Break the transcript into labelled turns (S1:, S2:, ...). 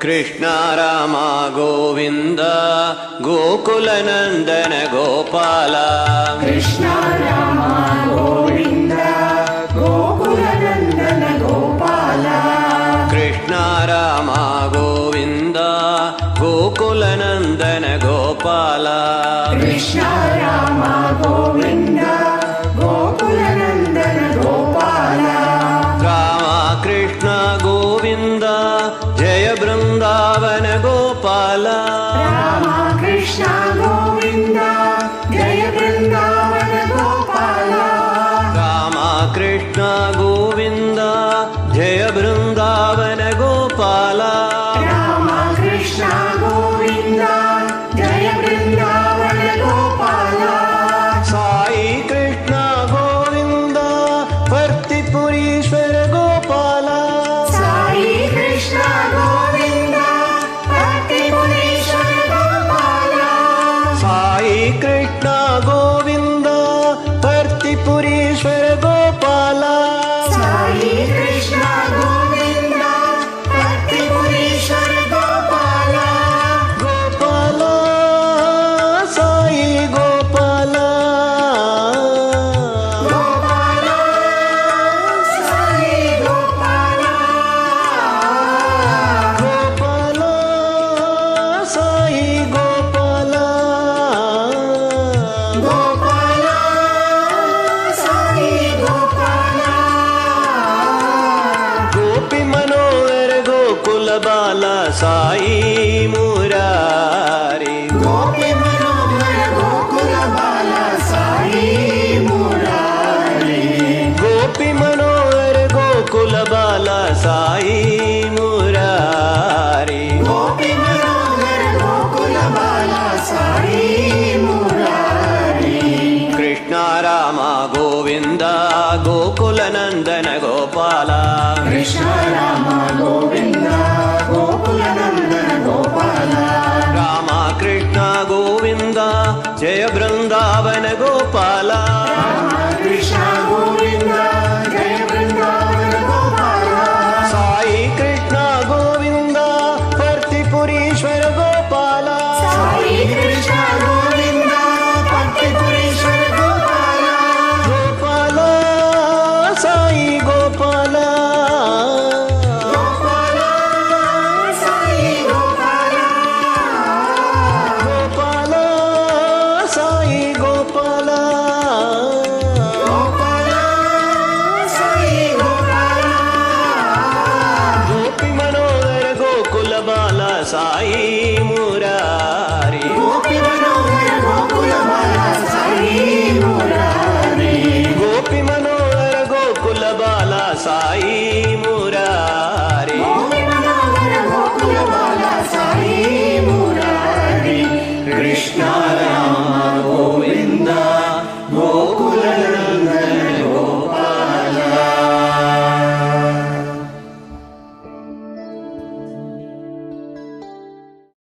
S1: Krishna Rama Govinda Gokula Nandana Gopala.
S2: Krishna Rama Govinda Gokula Nandana Gopala.
S1: Krishna Rama Govinda Gokula Nandana Gopala.
S2: Krishna Rama Govinda Gokula Nandana Gopala.
S1: Rama Krishna Govinda Jaya Brindavan Gopala.
S2: Rama Krishna Govinda Jaya Brindavan Gopala.
S1: Rama Krishna Govinda Jaya Brindavan Gopala.
S2: Rama Krishna Govinda Jaya Brindavan Gopala.
S1: Sai Krishna Govinda ಭರ್ತಿಪುರೀಶ್ವರ Gopala.
S2: Sai Krishna Govinda ಭಕ್ತಿಪುರೀಶ್ವರ Gopala.
S1: Sai Krishna Govinda ಭರ್ತಿಪುರೀಶ್ವರ Gopala.
S2: Sai Krishna Govinda ಭಕ್ತಿಪುರೀಶ್ವರ Gopala.
S1: Gopala Sai Gopala.
S2: Gopala Sai Gopala.
S1: Gopala Sai Gopala.
S2: Gopala Sai Gopala.
S1: Gopi Manohar Gokula Bala Sai Murari.
S2: Gopi Manohar Gokula Bala Sai Murari.
S1: Gopi Manohar Gokula Bala Sai Murari.
S2: Gopi Manohar Gokula Bala Sai Murari.
S1: Krishna Rama Govinda Gokula Nandana Gopala.
S2: Krishna Rama Govinda Gokula Nandana Gopala.
S1: Rama Krishna Govinda Jaya Brindavan Gopala.
S2: Rama Krishna Govinda Jaya Brindavan Gopala.
S1: Sai Krishna Govinda ಭರ್ತಿಪುರೀಶ್ವರ Gopala.
S2: Sai Krishna Govinda ಭಕ್ತಿಪುರೀಶ್ವರ Gopala.
S1: Gopala Sai Gopala.
S2: Gopala Sai Gopala.
S1: Gopala Sai Gopala.
S2: Gopala Sai Gopala.
S1: Gopi Manohar Gokula Bala Sai Murari.
S2: Gopi Manohar Gokula Bala Sai Murari.
S1: Gopi Manohar Gokula Bala Sai Murari.
S2: Gopi Manohar Gokula Bala Sai Murari.
S1: Krishna Rama Govinda Gokula